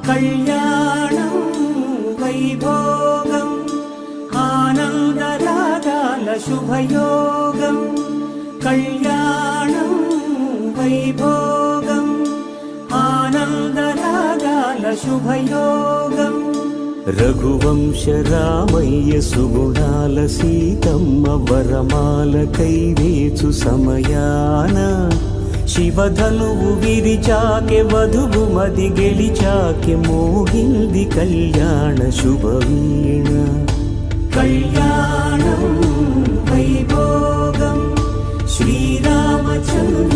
కళ్యాణం వైభోగం ఆనందరాగాల శుభయోగం కళ్యాణం వైభోగం ఆనందరాగాల శుభయోగం రఘువంశ రామయ్య సుగుణాల సీతమ్మ వరమాల కైవేచు సమయాన శివధనువు విరిచాకె వధువు మది గెలిచాకె మోగింది కళ్యాణ శుభవీణ కళ్యాణం వైభోగం శ్రీరామచంద్ర